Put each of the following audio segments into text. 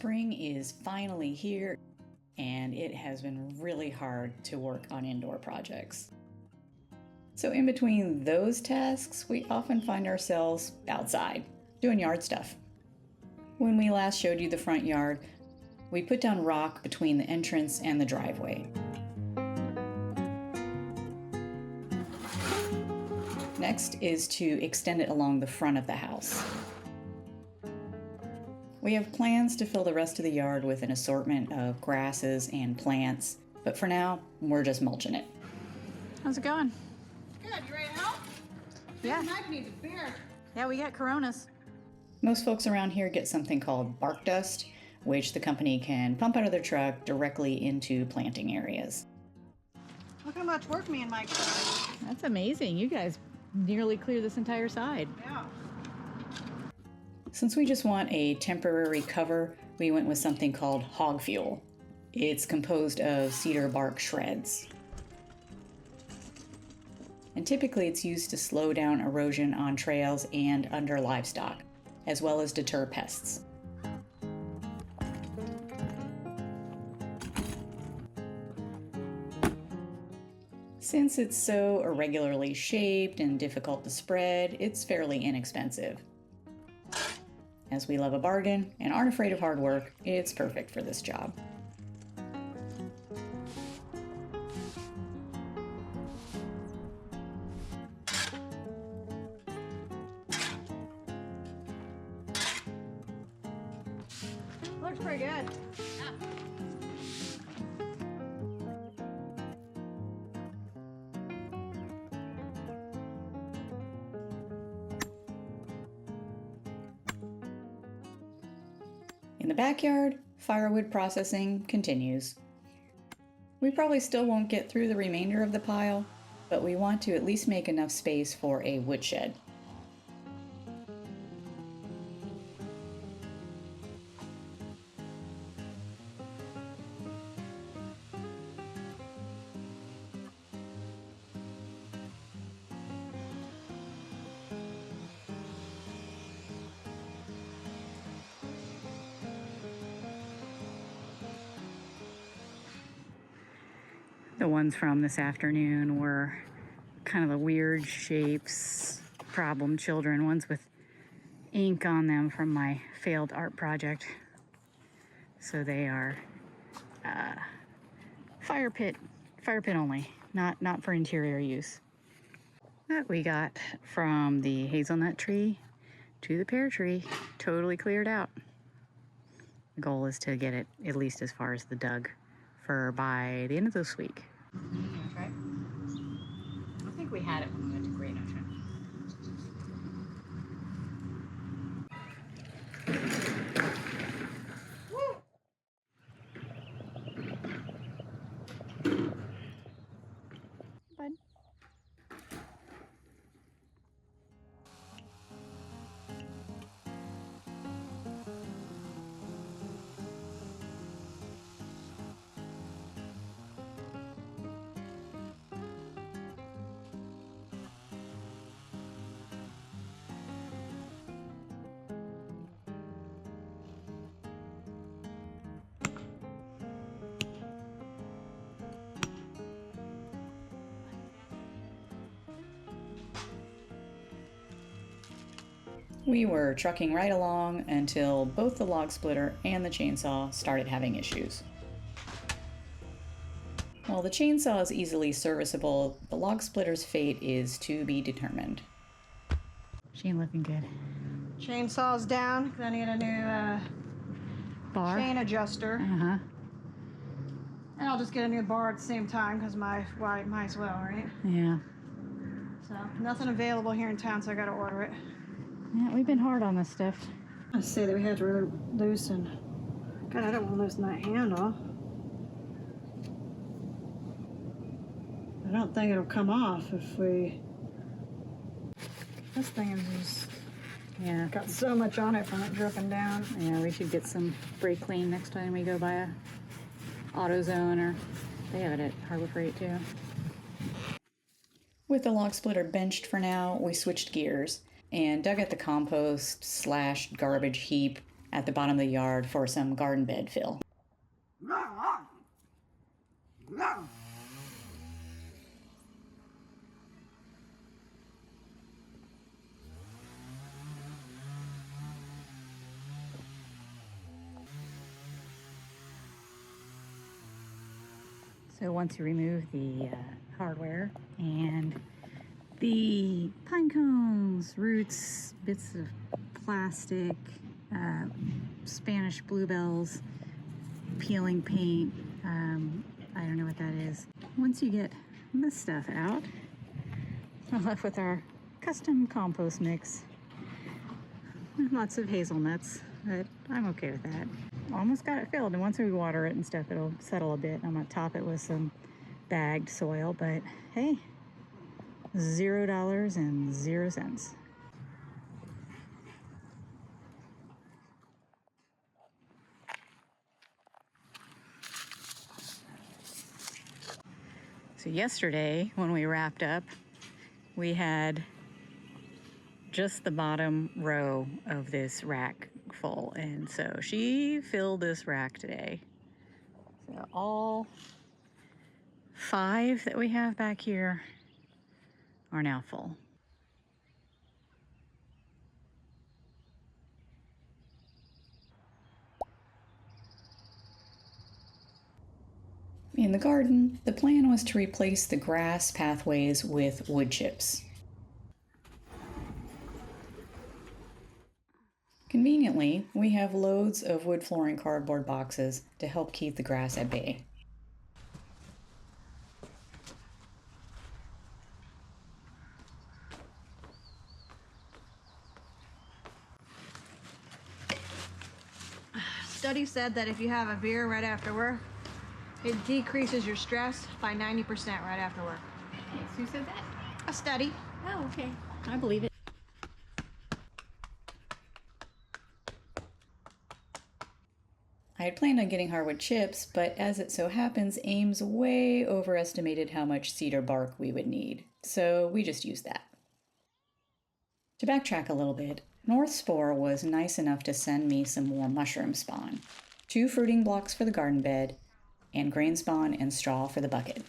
Spring is finally here, and it has been really hard to work on indoor projects. So in between those tasks, we often find ourselves outside, doing yard stuff. When we last showed you the front yard, we put down rock between the entrance and the driveway. Next is to extend it along the front of the house. We have plans to fill the rest of the yard with an assortment of grasses and plants, but for now, we're just mulching it. How's it going? Good, you ready to help? Yeah. Mike needs a beer. Yeah, we got Coronas. Most folks around here get something called bark dust, which the company can pump out of their truck directly into planting areas. Look how much work me and Mike did. That's amazing. You guys nearly clear this entire side. Yeah. Since we just want a temporary cover, we went with something called hog fuel. It's composed of cedar bark shreds. And typically it's used to slow down erosion on trails and under livestock, as well as deter pests. Since it's so irregularly shaped and difficult to spread, it's fairly inexpensive. As we love a bargain and aren't afraid of hard work, it's perfect for this job. Looks pretty good. In the backyard, firewood processing continues. We probably still won't get through the remainder of the pile, but we want to at least make enough space for a woodshed. The ones from this afternoon were kind of the weird shapes, problem children, ones with ink on them from my failed art project. So they are fire pit only, not for interior use. That we got from the hazelnut tree to the pear tree, totally cleared out. The goal is to get it at least as far as the dug for by the end of this week. Okay. I think we had it when we went to Great Ocean. Bud. We were trucking right along until both the log splitter and the chainsaw started having issues. While the chainsaw is easily serviceable, the log splitter's fate is to be determined. She ain't looking good. Chainsaw's down because I need a new Bar? chain adjuster. Uh-huh. And I'll just get a new bar at the same time because might as well, right? Yeah. So nothing available here in town, so I gotta order it. Yeah, we've been hard on this stuff. I say that we have to really loosen. God, I don't want to loosen that handle. I don't think it'll come off if we... This thing is just Yeah. got so much on it from it dripping down. Yeah, we should get some brake clean next time we go by a AutoZone, or they have it at Harbor Freight too. With the log splitter benched for now, we switched gears and dug at the compost / garbage heap at the bottom of the yard for some garden bed fill. So once you remove the hardware and the pine cones, roots, bits of plastic, Spanish bluebells, peeling paint, I don't know what that is. Once you get this stuff out, we're left with our custom compost mix. Lots of hazelnuts, but I'm okay with that. Almost got it filled, and once we water it and stuff, it'll settle a bit. I'm gonna top it with some bagged soil, but hey, $0.00. So yesterday, when we wrapped up, we had just the bottom row of this rack full, and so she filled this rack today. So all 5 that we have back here are now full. In the garden, the plan was to replace the grass pathways with wood chips. Conveniently, we have loads of wood flooring cardboard boxes to help keep the grass at bay. Study said that if you have a beer right after work, it decreases your stress by 90% right after work. Who said that? A study. Oh, okay. I believe it. I had planned on getting hardwood chips, but as it so happens, Ames way overestimated how much cedar bark we would need, so we just used that. To backtrack a little bit, North Spore was nice enough to send me some more mushroom spawn, 2 fruiting blocks for the garden bed, and grain spawn and straw for the bucket.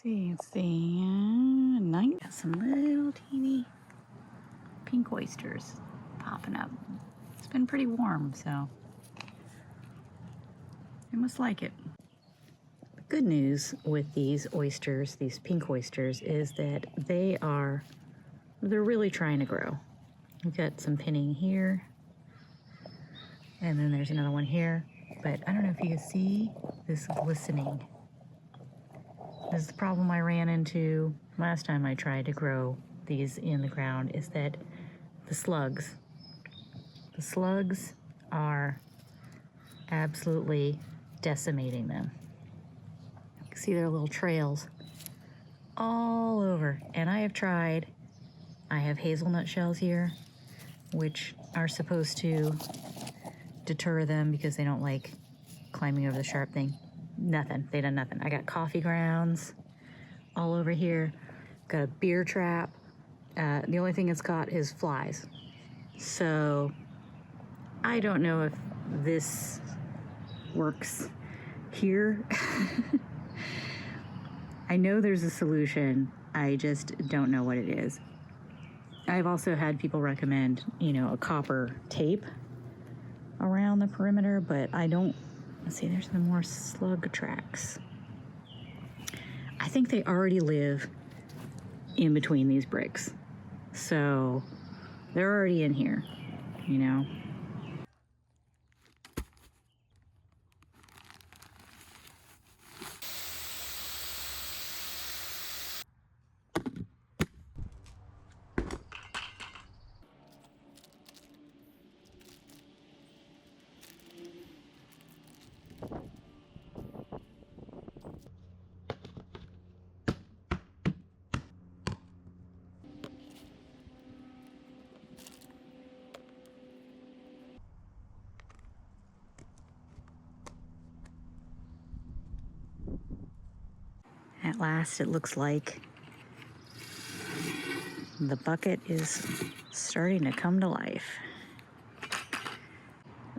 Let's see, night. Got some little teeny pink oysters popping up. It's been pretty warm, so I must like it. The good news with these oysters, these pink oysters, is that they're really trying to grow. We've got some pinning here, and then there's another one here, but I don't know if you can see this glistening. This is the problem I ran into last time I tried to grow these in the ground, is that the slugs are absolutely decimating them. You can see their little trails all over. And I have hazelnut shells here, which are supposed to deter them because they don't like climbing over the sharp thing. Nothing. They done nothing. I got coffee grounds all over here. Got a beer trap. The only thing it's caught is flies. So I don't know if this works here. I know there's a solution. I just don't know what it is. I've also had people recommend, a copper tape around the perimeter, but I don't. Let's see, there's some more slug tracks. I think they already live in between these bricks. So they're already in here, at last, it looks like the bucket is starting to come to life.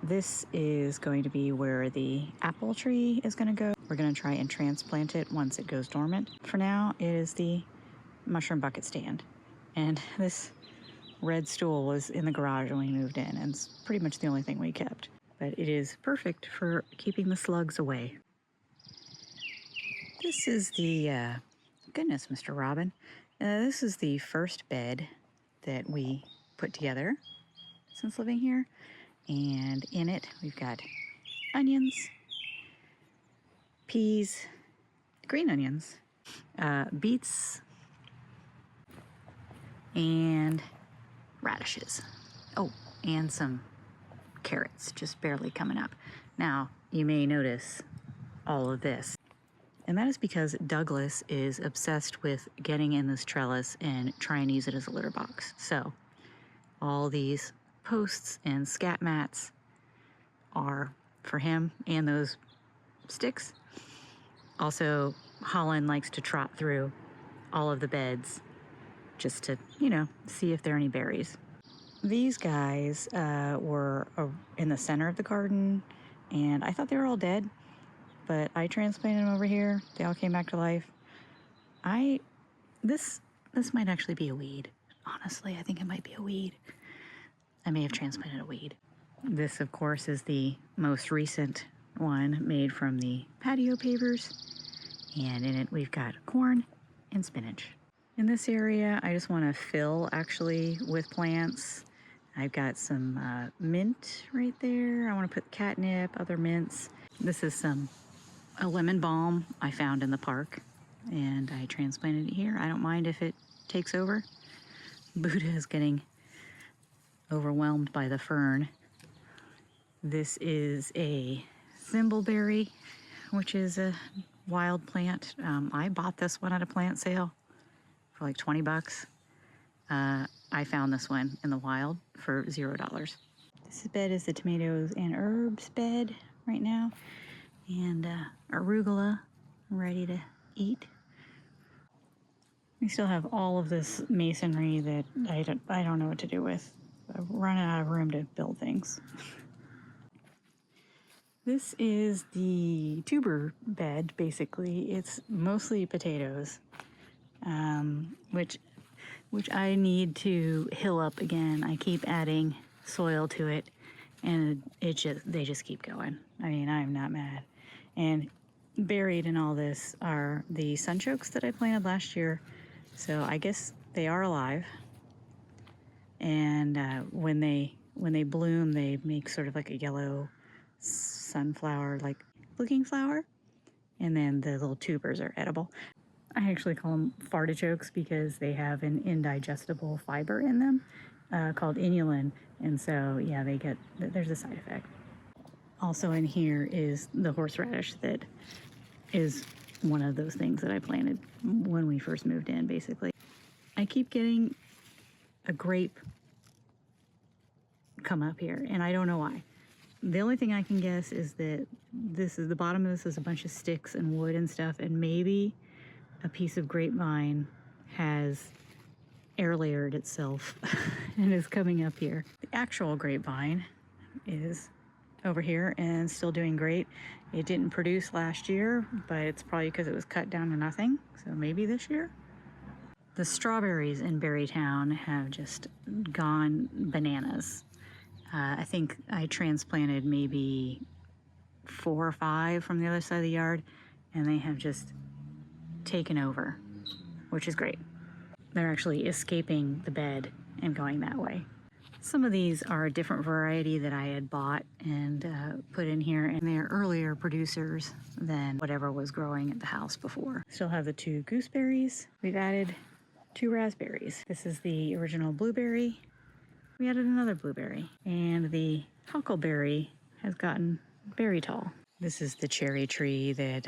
This is going to be where the apple tree is going to go. We're going to try and transplant it once it goes dormant. For now, it is the mushroom bucket stand. And this red stool was in the garage when we moved in, and it's pretty much the only thing we kept. But it is perfect for keeping the slugs away. This is the, goodness, Mr. Robin. This is the first bed that we put together since living here. And in it, we've got onions, peas, green onions, beets, and radishes. Oh, and some carrots just barely coming up. Now, you may notice all of this. And that is because Douglas is obsessed with getting in this trellis and trying to use it as a litter box. So all these posts and scat mats are for him, and those sticks. Also, Holland likes to trot through all of the beds just to, see if there are any berries. These guys were in the center of the garden, and I thought they were all dead, but I transplanted them over here. They all came back to life. This might actually be a weed. Honestly, I think it might be a weed. I may have transplanted a weed. This, of course, is the most recent one made from the patio pavers. And in it, we've got corn and spinach. In this area, I just want to fill, actually, with plants. I've got some mint right there. I want to put catnip, other mints. This is a lemon balm I found in the park, and I transplanted it here. I don't mind if it takes over. Buddha is getting overwhelmed by the fern. This is a thimbleberry, which is a wild plant. I bought this one at a plant sale for like 20 bucks. I found this one in the wild for $0. This bed is the tomatoes and herbs bed right now, and arugula ready to eat. We still have all of this masonry that I don't know what to do with. I've run out of room to build things. This is the tuber bed, basically. It's mostly potatoes, which I need to hill up again. I keep adding soil to it, and they just keep going. I mean, I'm not mad. And buried in all this are the sunchokes that I planted last year. So I guess they are alive. And when they bloom, they make sort of like a yellow sunflower-like looking flower. And then the little tubers are edible. I actually call them fartichokes because they have an indigestible fiber in them called inulin. And so, yeah, there's a side effect. Also in here is the horseradish that is one of those things that I planted when we first moved in, basically. I keep getting a grape come up here, and I don't know why. The only thing I can guess is that the bottom of this is a bunch of sticks and wood and stuff, and maybe a piece of grapevine has air layered itself and is coming up here. The actual grapevine is over here and still doing great. It didn't produce last year, but it's probably because it was cut down to nothing, so maybe this year. The strawberries in Berrytown have just gone bananas. I think I transplanted maybe 4 or 5 from the other side of the yard, and they have just taken over, which is great. They're actually escaping the bed and going that way. Some of these are a different variety that I had bought and put in here, and they're earlier producers than whatever was growing at the house before. Still have the 2 gooseberries. We've added 2 raspberries. This is the original blueberry. We added another blueberry, and the huckleberry has gotten very tall. This is the cherry tree that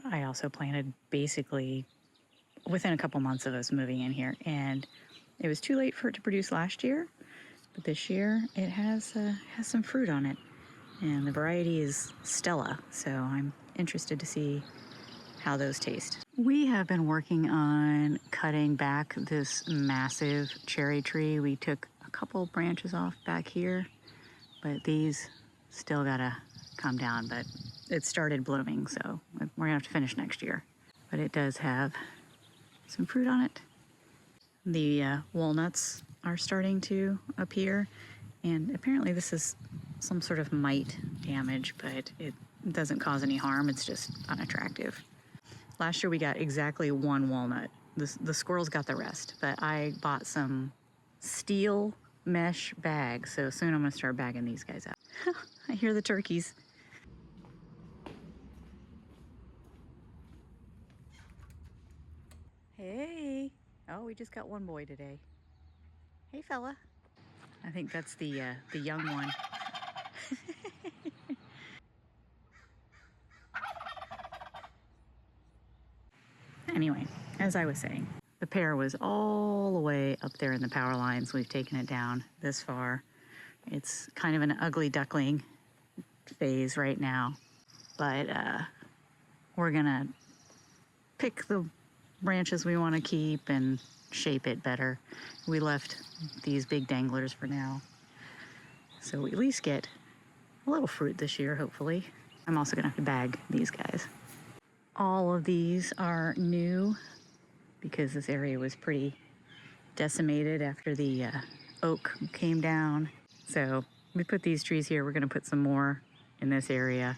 I also planted basically within a couple months of us moving in here, and it was too late for it to produce last year, but this year it has some fruit on it, and the variety is Stella, so I'm interested to see how those taste. We have been working on cutting back this massive cherry tree. We took a couple branches off back here, but these still gotta come down, but it started blooming, so we're gonna have to finish next year. But it does have some fruit on it. The walnuts are starting to appear, and apparently this is some sort of mite damage, but it doesn't cause any harm. It's just unattractive. Last year we got exactly one walnut. The squirrels got the rest, but I bought some steel mesh bags, so soon I'm gonna start bagging these guys out. I hear the turkeys. Hey. Oh, we just got one boy today. Hey, fella. I think that's the young one. Anyway, as I was saying, the pear was all the way up there in the power lines. We've taken it down this far. It's kind of an ugly duckling phase right now, but we're gonna pick the branches we want to keep and shape it better. We left these big danglers for now, so we at least get a little fruit this year, hopefully. I'm also gonna have to bag these guys. All of these are new because this area was pretty decimated after the oak came down. So we put these trees here. We're gonna put some more in this area.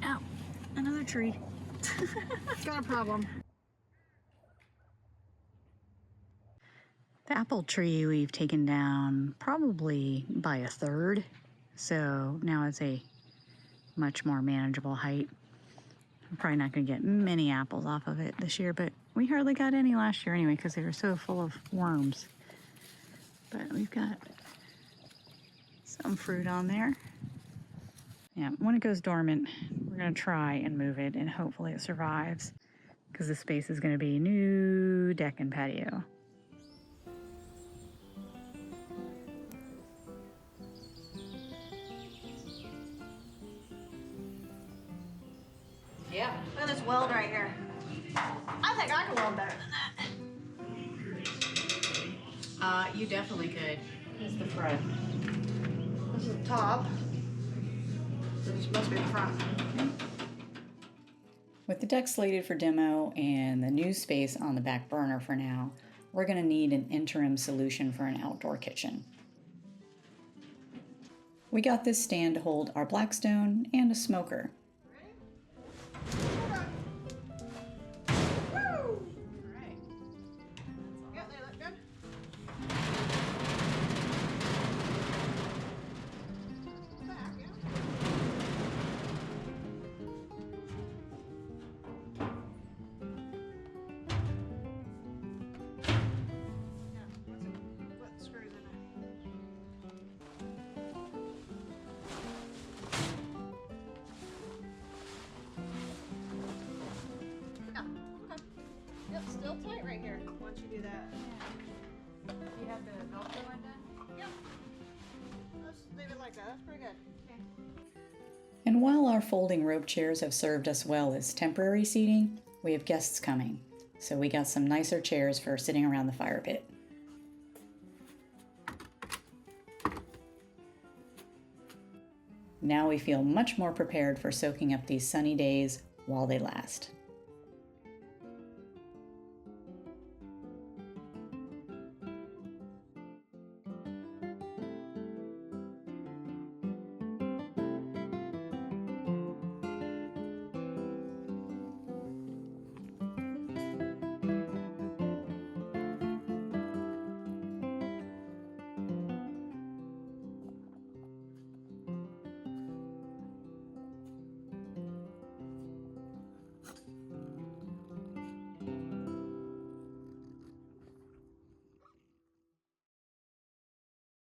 Ow, another tree. Got a problem. The apple tree we've taken down probably by a third. So now it's a much more manageable height. I'm probably not gonna get many apples off of it this year, but we hardly got any last year anyway because they were so full of worms. But we've got some fruit on there. Yeah, when it goes dormant, we're gonna try and move it and hopefully it survives because this space is gonna be new deck and patio. Yeah. Look at this weld right here. I think I can weld better than that. You definitely could. Here's the front. This is the top. This must be the front. With the deck slated for demo and the new space on the back burner for now, we're going to need an interim solution for an outdoor kitchen. We got this stand to hold our Blackstone and a smoker. Still tight right here once you do that. You have the Velcro undone? Yep. Let's leave it like that. That's pretty good. Okay. And while our folding rope chairs have served us well as temporary seating, we have guests coming. So we got some nicer chairs for sitting around the fire pit. Now we feel much more prepared for soaking up these sunny days while they last.